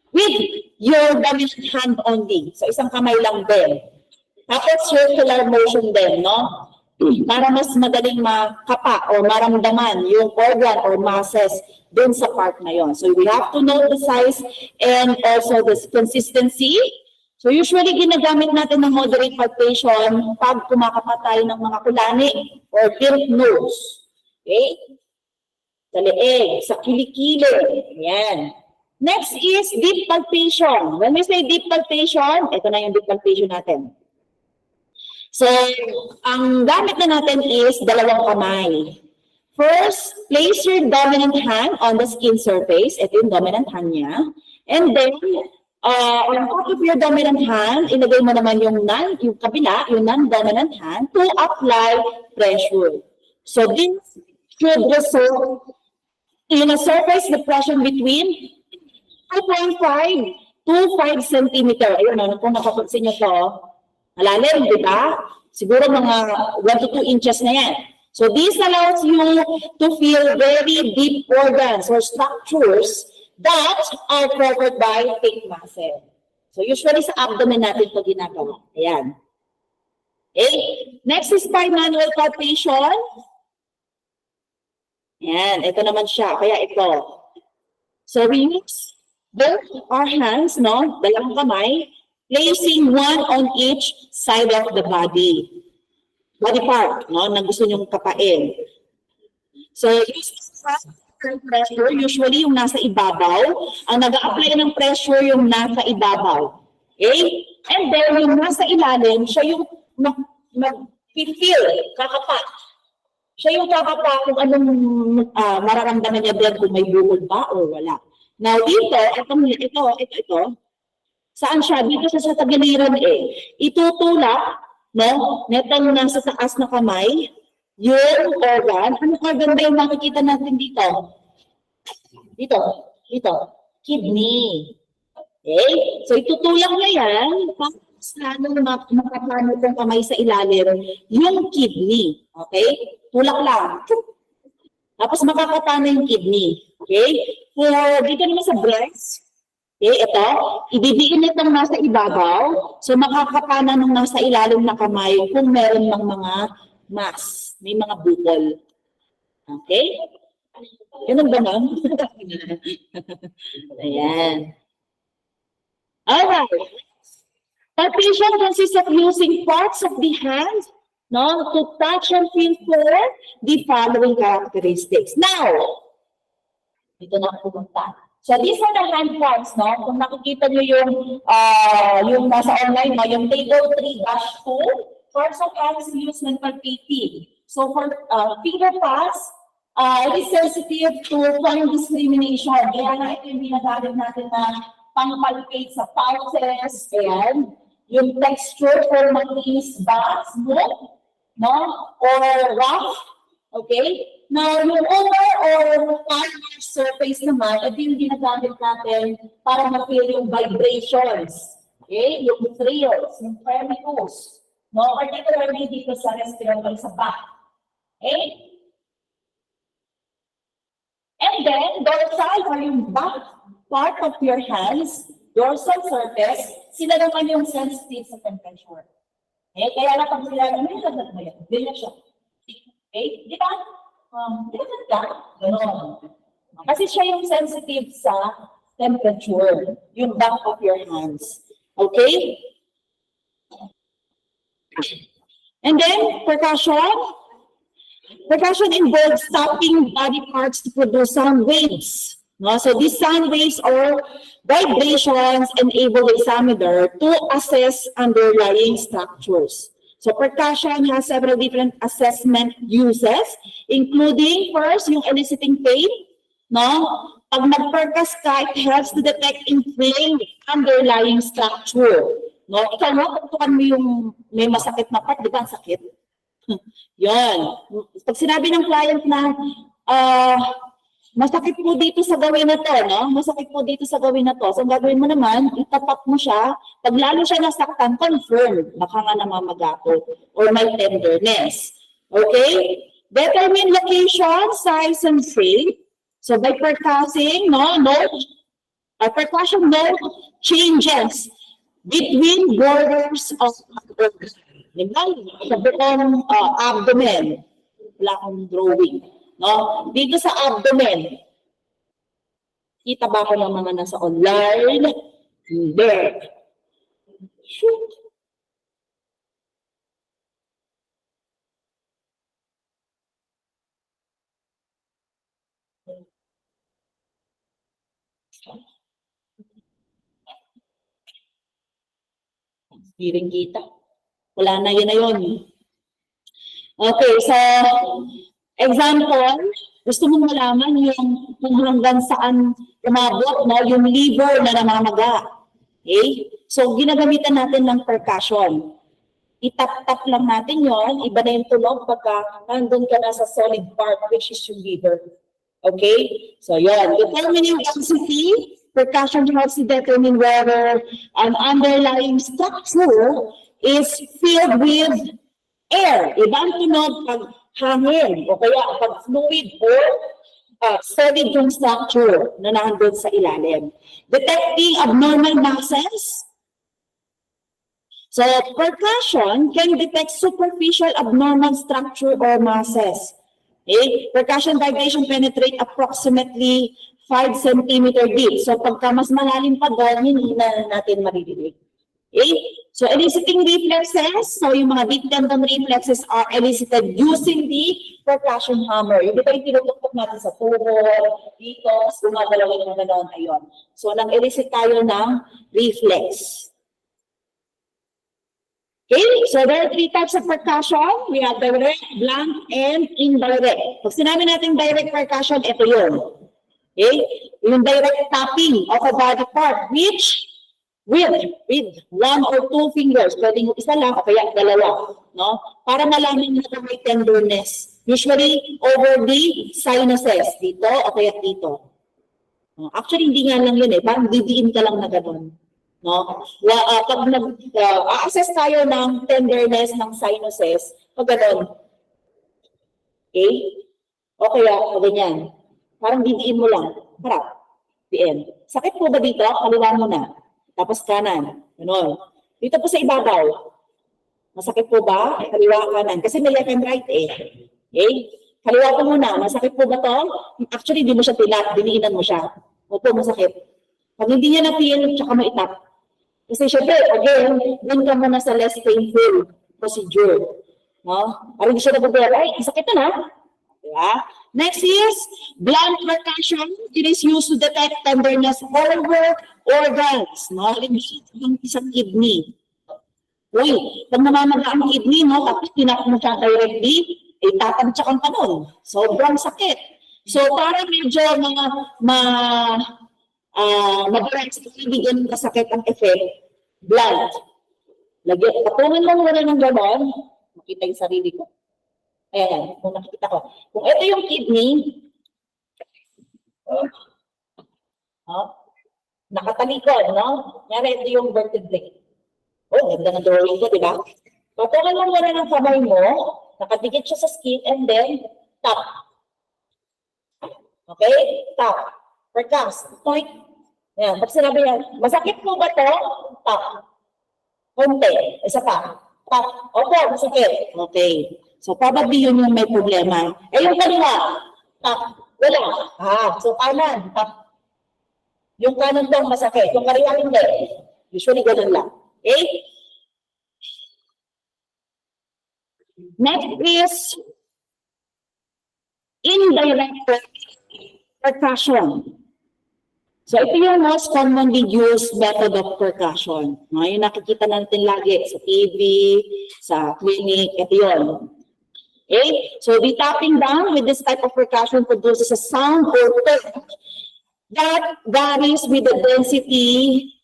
with your dominant hand only. So, isang kamay lang din. Tapos, circular motion din, no? Para mas madaling makapa o maramdaman yung organ or muscles dun sa part na yon. So, we have to know the size and also the consistency. So, usually, ginagamit natin ng moderate palpation pag kumakapa tayo ng mga kulani or tilt nose. Okay? Sa leeg, sa kilikili. Yan. Next is deep palpation. When we say deep palpation, ito na yung deep palpation natin. So, ang gamit na natin is 2 kamay. First, place your dominant hand on the skin surface. Ito yung dominant hand niya. And then, on top of your dominant hand, ilagay mo naman yung kabila, yung non-dominant hand, to apply pressure. So, this should result in a surface depression between 2.5 to 5 centimeter. Ayun, kung nakapansin nyo to, malalim, di ba? Siguro mga 1 to 2 inches na yan. So this allows you to feel very deep organs or structures that are covered by thick muscle. So usually sa abdomen natin ito ginagawa. Ayan. Okay. Next is bimanual palpation. Ayan, ito naman siya. Kaya ito. So we use both our hands, no, 2 kamay, placing one on each side of the body part, no, na gusto nyong kapain. So, pressure, usually yung nasa ibabaw, ang nag-a-apply ng pressure yung nasa ibabaw. Okay? And then, yung nasa ilalim, siya yung mag-feel, kakapa. Siya yung kakapa kung anong mararamdaman niya din kung may buhol ba o wala. Now, dito, ito, saan siya? Dito sa tagiliran itutulak, no? Netang nasa taas na kamay, yung organ. Anong organ ba yung makikita natin dito? Dito. Kidney. Okay? So, itutulak niya yan, tapos nung makapano itong kamay sa ilalim, yung kidney. Okay? Tulak lang. Tapos makakapano yung kidney. Okay? So, dito naman sa breast, okay, ito, ibibiin itong nasa ibabaw, so makakapana nung nasa ilalim na kamay kung meron ng mga mass, may mga bukol. Okay? Ganun ba nun? Ayan. Alright. Palpation consists of using parts of the hand, no, to touch and feel for the following characteristics. Now, dito na ako pumunta. So these are the hand parts, no? Kung nakikita nyo yung nasa online, no? Yung table 3-2, parts of hands used when palpating. So for finger pass, it is sensitive to fine discrimination. Kaya nga ito yung ginagamit natin na pang-palpate sa pouches and yung texture for malinis ba, smooth, no? Or rough, okay? Now, yung over or polymer surface naman, ito yung ginagamit natin para ma-feel yung vibrations. Okay? Yung thrills, yung tremulous. No? Particularly dito sa respiratory sa back. Okay? And then, dorsal or yung back part of your hands, dorsal surface, sila naman yung sensitive sa temperature. Okay? Kaya na pag sila naman, lagat mo yan. Ganyan siya. Okay? Di ba? Di ba ganda? Ganon. Kasi siya yung sensitive sa temperature, yung back of your hands. Okay? And then, percussion. Percussion involves tapping body parts to produce sound waves. No? So these sound waves or vibrations enable the examiner to assess underlying structures. So percussion has several different assessment uses, including first, yung eliciting pain. No? Pag nag-percuss ka, it helps to detect inflamed underlying structure. No? Ikaw mo, tutukan mo yung may masakit na part, di ba ang sakit? Yan. Pag sinabi ng client na, masakit po dito sa gawin na to, no? Masakit po dito sa gawin na to. So, ang gagawin mo naman, itatap mo siya. Pag lalo siya nasaktan, confirm, baka nga namamagato or may tenderness. Okay? Determine location, size, and shape. So, by percussing, percussion note changes between borders of sa buong abdomen. Wala akong drawing. No? Dito sa abdomen, kita ba ko ng mga nasa online? There. Shoot. Hindi rin kita. Wala na, yun na yun. Okay, so example, gusto mong malaman yung kung hanggang saan umabot, no, yung liver na namamaga. Okay? So, ginagamitan natin ng percussion. Itap-tap lang natin yon, iba na yung tunog pagka nandun ka na sa solid part, which is your liver. Okay? So, yun. Determining density, percussion helps to determine whether an underlying structure is filled with air. Iba ang tunog pag hangin o kaya pag fluid or solid yung structure na nandun sa ilalim. Detecting abnormal masses. So, percussion can detect superficial abnormal structure or masses. Okay? Percussion vibration penetrate approximately 5 cm deep. So, pagka mas malalim pa doon, hindi na natin maririnig. Okay? So, eliciting reflexes. So, yung mga deep tendon reflexes are elicited using the percussion hammer. Yung diba yung tinutuktok natin sa tuhod, dito, gumagalaw yung mga ganon, ayun. So, nang-elicit tayo ng reflex. Okay, so there are 3 types of percussion. We have direct, blunt, and indirect. Pag sinabi natin direct percussion, ito yun. Okay, yung direct tapping of a body part, which with 1 or 2 fingers, pwedeng isa lang o kaya dalawa, no? Para malaman na may tenderness. Usually over the sinuses, dito o kaya dito. Actually, hindi nga lang yun parang didiin ka lang na gano'n. No? Pag nag-assess tayo ng tenderness ng sinuses, pag gano'n. Okay? O kaya, ganyan. Parang didiin mo lang. Harap. The end. Sakit po ba dito? Kaliwa mo na. Tapos kanan. Gano'n. Dito po sa ibabaw. Masakit po ba? Kaliwa kanan. Kasi may left and right Okay? Kaliwa po muna. Masakit po ba to? Actually, di mo siya tilat. Diniinan mo siya. Opo, masakit. Pag hindi niya na-feel, tsaka mo itap. Kasi syempre, again, dun ka muna sa less painful procedure. No? Para hindi siya nabubera, ay, sakit na. Diba? Next is blunt percussion. It is used to detect tenderness over organs. No? Halimbawa, yung isang kidney. Uy, pag namamaga ang kidney, no, tapos tinap mo siya directly, eh, tatagtsakan ka nun. Sobrang sakit. So, para medyo mabalanse, hindi ganun kasakit ang effect, blunt. Patungan lang muna ng gano'n, makita yung sarili ko. Ayan, kung nakikita ko. Kung ito yung kidney, nakatalikod, no? Ngayari, ito yung vertebrae. Oh, ganda ng drawing ko, di ba? Patungan lang muna ng kamay mo, nakadikit siya sa skin, and then, tap. Okay? Tap. Percast. Point. Ayan, tapos sinabi yan, masakit mo ba to? Tap. Konti. Isa pa. Tap. Opo, masakit. Okay. So, probably yun yung may problema. Eh, yung kaliwa, tap. Wala. So kanan, tap. Yung kanan daw masakit. Yung kaliwa hindi. Usually, ganun lang. Okay? Next is indirect percussion. So, ito yung most commonly used method of percussion. No? Yung nakikita natin lagi sa TV, sa clinic, ito yun. Okay? So, the tapping down with this type of percussion produces a sound or tone that varies with the density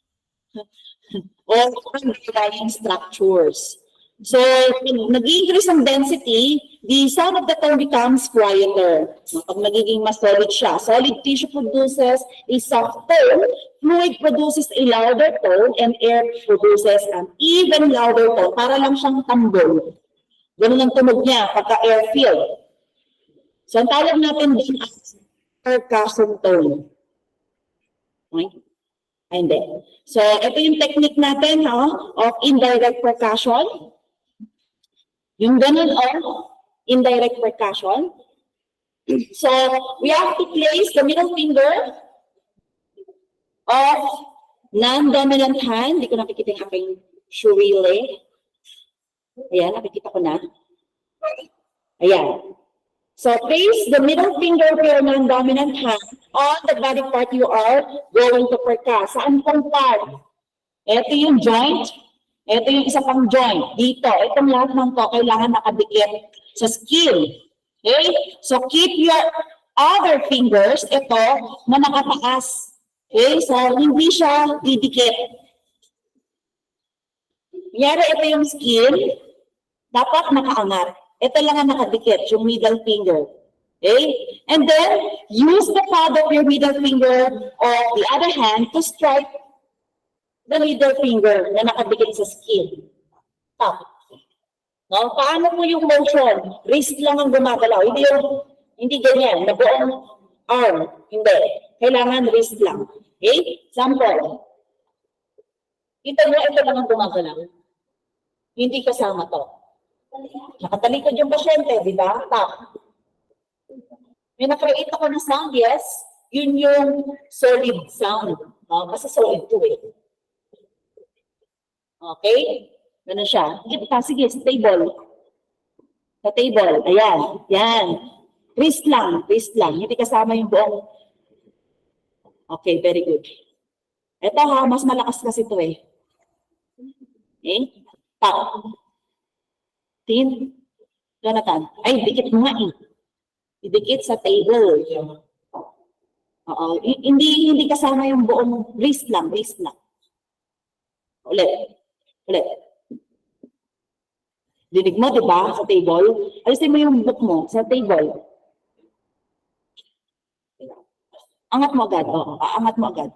of underlying structures. So, pag nag-increase ang density, the sound of the tone becomes quieter. Pag nagiging mas solid siya, solid tissue produces a soft tone, fluid produces a louder tone, and air produces an even louder tone. Para lang siyang tambol. Ganun ang tunog niya pagka air-filled. So, ang tawag natin din as percussion tone. Okay? And then, so, ito yung technique natin of indirect percussion. Yung ganun indirect percussion. So, we have to place the middle finger of non-dominant hand. Hindi ko nakikita yung aking shurile. Ayan, nakikita ko na. Ayan. So, place the middle finger of your non-dominant hand on the body part you are going to percuss. Saan pong part? Ito yung joint. Ito yung isa pang joint. Dito. Itong lahat ng to kailangan nakadikit sa skin. Okay? So, keep your other fingers, ito, na nakataas. Okay? So, hindi siya didikit. Kunyari, ito yung skin. Dapat nakaangat. Ito lang ang nakadikit, yung middle finger. Okay? And then, use the palm of your middle finger or the other hand to strike the middle finger na nakadikit sa skin. Tap. No? Paano mo yung motion? Wrist lang ang gumagalaw. Hindi ganyan, na buong arm. Hindi. Kailangan wrist lang. Okay? Example. Ito lang ang gumagalaw. Hindi kasama to. Nakatalikod yung pasyente, di ba? Tap. May na-create ako ng sound, yes. Yun yung solid sound. No? Kasi solid to eh. Okay? Ganun siya. Sige, sa table. Sa table. Ayan. Yan. Wrist lang. Wrist lang. Hindi kasama yung buong. Okay, very good. Ito mas malakas kasi ito eh. Okay? Tap. Tin. Jonathan. Ay, dikit mo nga eh. Idikit sa table. Oo. Hindi kasama yung buong wrist lang. Wrist lang. Ulit. Dinig mo, di ba? Sa table. Alisin mo yung book mo sa table. Angat mo agad. Oo, angat mo agad.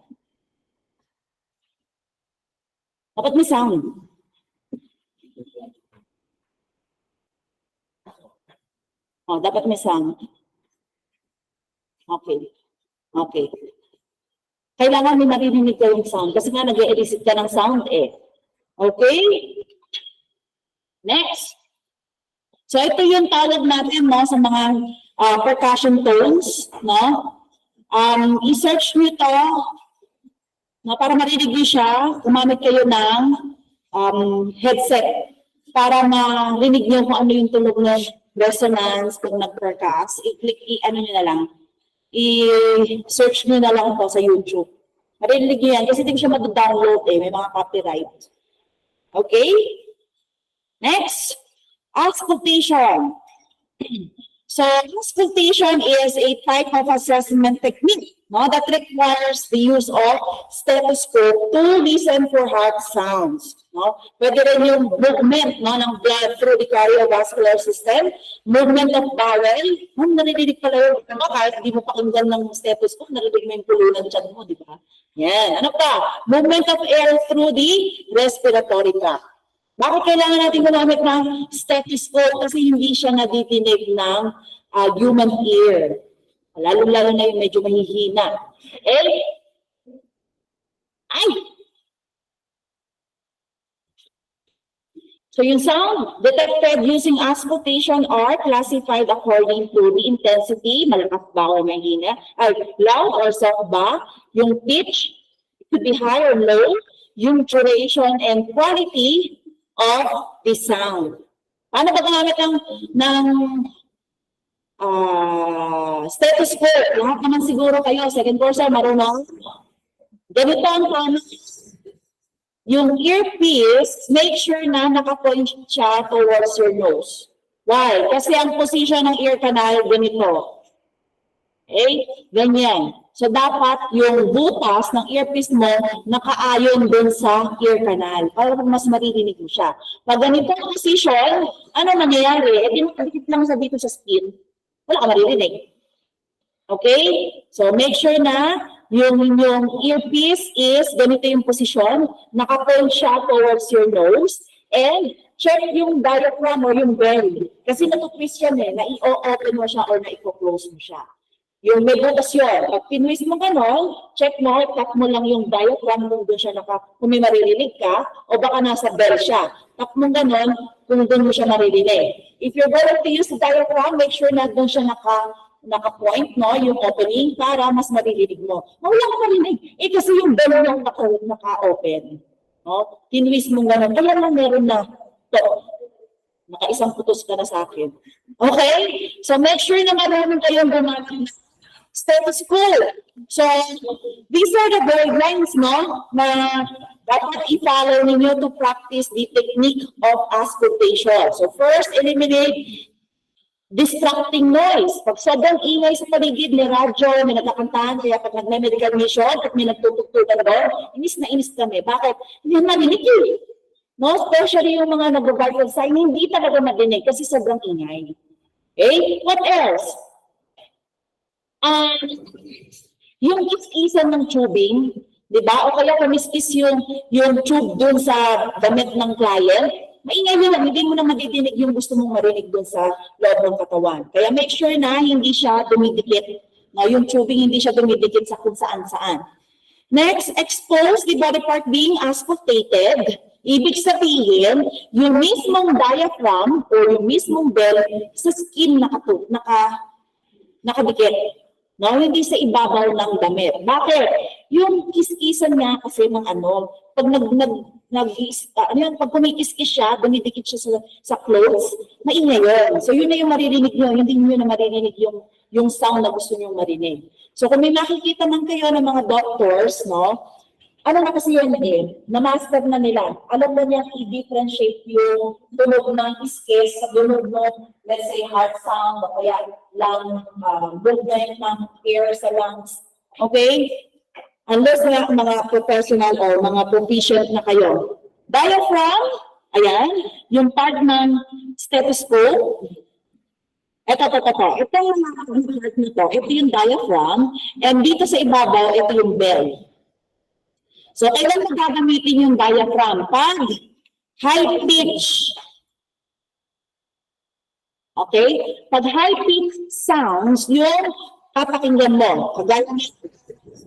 Dapat may sound. Dapat may sound. Okay. Kailangan may marinig ka yung sound kasi nga nag-elicit ka ng sound eh. Okay? Next. So ito yung tawag natin sa mga percussion tones. No? I-search nyo ito No, para marinig niyo siya, gumamit kayo ng headset para marinig niyo kung ano yung tunog ng resonance kung nag-percuss. Ano niyo na lang, i-search niyo na lang po sa YouTube. Marinig niyo yan kasi hindi ko siya mag-download may mga copyright. Okay? Next, auscultation. So, auscultation is a type of assessment technique that requires the use of stethoscope to listen for heart sounds. Pwede rin yung movement ng blood through the cardiovascular system, movement of bowel. Narinig pala yun. Kahit hindi mo pakinggan ng stethoscope, narinig mo yung pulo ng tiyan mo, di ba? Yan. Ano pa? Movement of air through the respiratory tract. Bakit kailangan natin gumamit ng stethoscope? Kasi hindi siya nadidinig ng human ear. Lalo-lalo na yung medyo mahihina. So yung sound detected using auscultation are classified according to the intensity, malakas ba o mahina, loud or soft ba, yung pitch, it could be high or low, yung duration and quality of the sound. Paano ba gamit ng stethoscope? Lahat naman siguro kayo, second course marunong. Ganito ang paano. Yung earpiece, make sure na nakapoint siya towards your nose. Why? Kasi ang position ng ear canal, ganito. Okay? Ganyan. So, dapat yung butas ng earpiece mo nakaayon dun sa ear canal para mas maririnig mo siya. Pag ganito ang position, ano nangyayari? Dinakadikit lang sa dito sa skin, wala ka maririnig. Okay? So, make sure na yung earpiece is ganito yung posisyon, nakapoint siya towards your nose, and check yung diaphragm or yung belly. Kasi natutwist yan na i-open mo siya or na i-close mo siya. Yung may butas yun. Pag pinwist mo gano'n, check mo, tap mo lang yung diaphragm mo doon siya kung may maririnig ka, o baka nasa bell siya. Tap mo gano'n kung doon mo siya maririnig. If you're going to use the diaphragm, make sure na doon siya naka-point, yung opening, para mas maririnig mo. Wala ka marinig. Kasi yung bell yung naka-open. Pinwist mo gano'n. Kaya lang meron na to. Naka-isang putos ka na sa akin. Okay? So make sure na marunong kayong gumamit stethoscope. So, these are the guidelines, na dapat i-follow ninyo to practice the technique of auscultation. So, first, eliminate distracting noise. Pag sobrang ingay sa paligid, may radyo, may nagkakantahan, kaya pag nag-medical mission at may nagtutugtugan doon, inis na inis kami. Bakit? Hindi marinig eh. Especially yung mga nag-vital sign, hindi talaga madinig kasi sobrang ingay. Okay? What else? Yung kiskisan ng tubing, di ba? O kaya kamiskis yung tube dun sa damit ng client, maingay mo lang, hindi mo na madidinig yung gusto mong marinig dun sa loob ng katawan. Kaya make sure na hindi siya dumidikit. Yung tubing hindi siya dumidikit sa kung saan-saan. Next, expose the body part being auscultated. Ibig sabihin, yung mismong diaphragm o yung mismong bell sa skin nakadikit. Hindi sa ibabaw ng damit. Bakit? Yung kiskisan niya kasi ng pag kumikiskis siya, dumidikit siya sa clothes, maingay yun. So yun na yung maririnig nyo, hindi nyo na maririnig yung sound na gusto nyo marinig. So kung may makikita man kayo ng mga doctors, ano na kasi yun na-master na nila. Alam na niya i-differentiate yung tunog ng iskis sa tunog ng, let's say, heart sound, o kaya lung, movement ng air sa lungs. Okay? Unless na mga professional or mga proficient na kayo. Diaphragm, ayan, yung part ng stethoscope. Ito yung part nito. Ito yung diaphragm. And dito sa ibabaw, ito yung bell. So, kailan mo gagamitin yung diaphragm? Pag high pitch. Okay? Pag high pitch sounds, yung papakinggan mo. Kagaya ng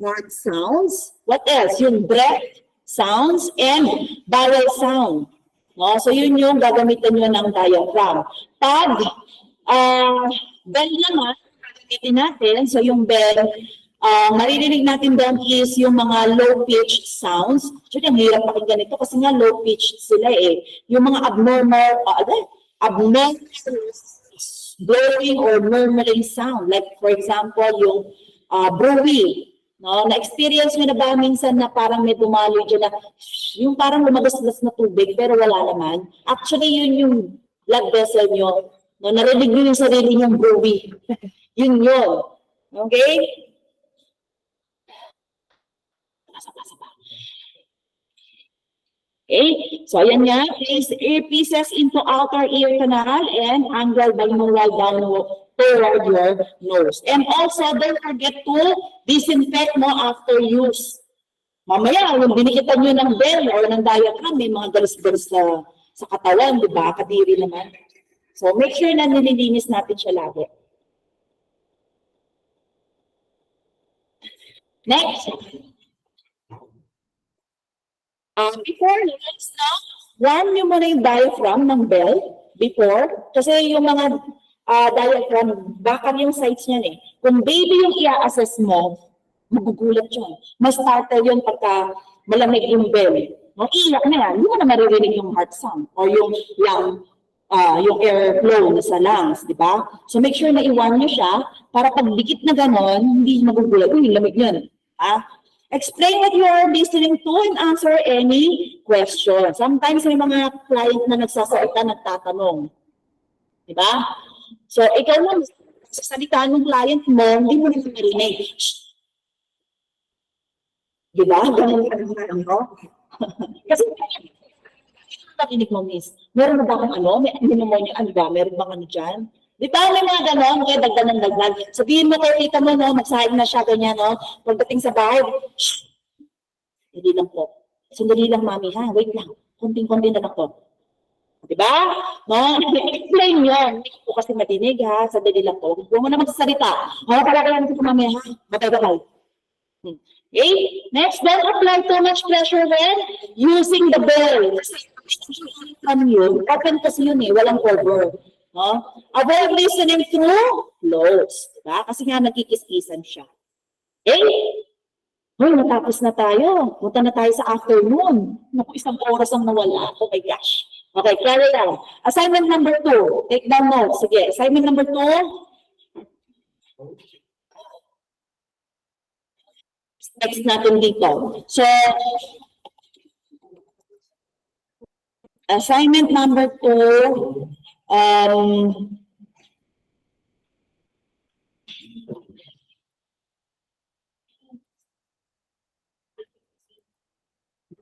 word sounds. What else? Yung breath sounds and vowel sound. So, yun yung gagamitin nyo ng diaphragm. Pag bell naman, gagamitin natin. So, yung bell, Maririnig natin doon is yung mga low-pitch sounds. Actually, ang hirap pakinggan ito kasi nga low-pitch sila eh. Yung mga abnormal blowing or murmuring sound. Like, for example, yung brewing. No? Na-experience nyo na ba minsan na parang may dumaloy dyan na yung parang lumagas-gas na tubig pero wala naman? Actually, yun yung blood vessel nyo. No? Narinig nyo yung sarili nyong brewing. Yun yun. Okay? Okay, so ayan nga, place earpieces into outer ear canal and angle binaural downward toward your nose. And also, don't forget to disinfect mo after use. Mamaya, yung binikitan nyo ng bell or ng diaphragm, may mga galis-galis sa katawan, di ba? Kadiri naman. So, make sure na nililinis natin siya lagi. Next. Before next na, warm nyo muna yung diaphragm ng bell before. Kasi yung mga diaphragm, bakal yung sides niyan eh. Kung baby yung i-assess mo, magugulat yun. Mas starter yun pagka malamig yung bell. No, iyak na yan, hindi mo na maririnig yung heart sound or yung lung, yung airflow sa lungs, di ba? So make sure na i-warm nyo siya para pag dikit na ganon, hindi magugulat. Uy, lamig yun. Explain what you are listening to and answer any question. Sometimes may mga client na nagsasalita, nagtatanong. Di ba? So, ikaw na, sa salita ng client mo, hindi mo naman marinig. Di ba? Ganun ka naman ako. Kasi, nakinig mo, miss. Meron na ba akong may pneumonia, ano ba? Meron bang ano dyan? Di ba may mga gano'n? Kaya dagdag ng dagdag. Sabihin mo kay tita mo, no, magsahig na siya, ganyan, no? Pagdating sa bahay, shh! Hindi lang po. Sandali lang, mami, ha? Wait lang. Kunting-kunti na lang po. Di ba? No? Explain yun. Hindi ko kasi madinig, ha? Sandali lang po. Huwag mo na magsasalita. Pala ko mami, ha? Batay-batay. Okay? Next, don't apply too much pressure when using the bell. From you, open kasi yun eh, walang cover. No? Avoid listening through close. Diba? Kasi nga nagkikis-kisan siya. Okay? Hoy, natapos na tayo. Punta na tayo sa afternoon. Naku, 1 oras ang nawala. Oh my gosh. Okay, carry on. Assignment number 2. Take down notes. Sige, assignment number 2. Next natin dito. So, assignment number 2.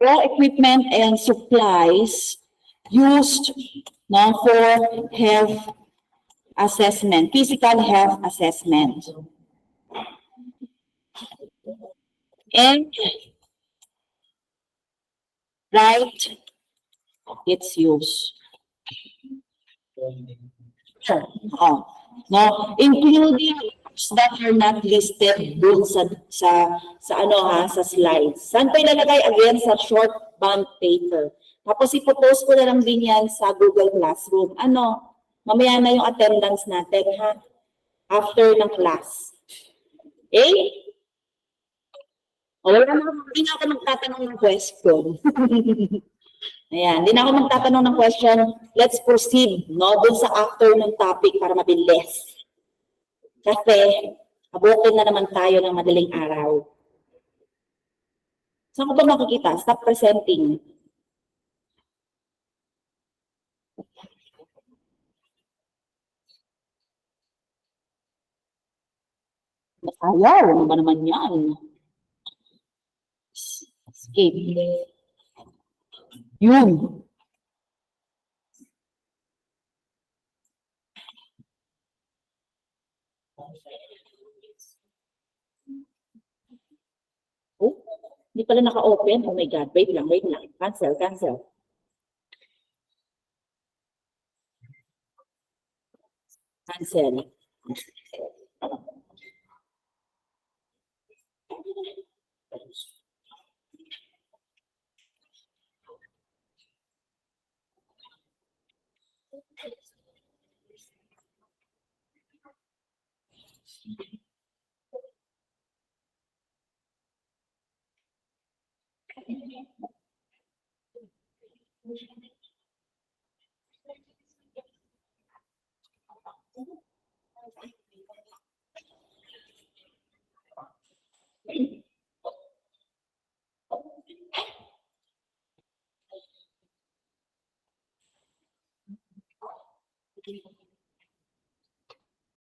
Raw equipment and supplies used for health assessment, physical health assessment. And write its use. Sure. No, including that are not listed dun sa slides. Saan pa ilalagay? Again, sa short bond paper. Tapos ipopost ko na lang din yan sa Google Classroom. Mamaya na yung attendance natin, ha? After ng class. Okay? Hindi na ako magtatanong ng question. Ayan, hindi na ako magtatanong ng question. Let's proceed, dun sa after ng topic para mabilis. Kasi, abutin na naman tayo ng madaling araw. Saan ko ba makikita? Stop presenting. Ayaw, ano ba naman yan? Escape. Yun. Oh, hindi pala naka-open. Oh my God. Wait lang. Cancel. Cancel.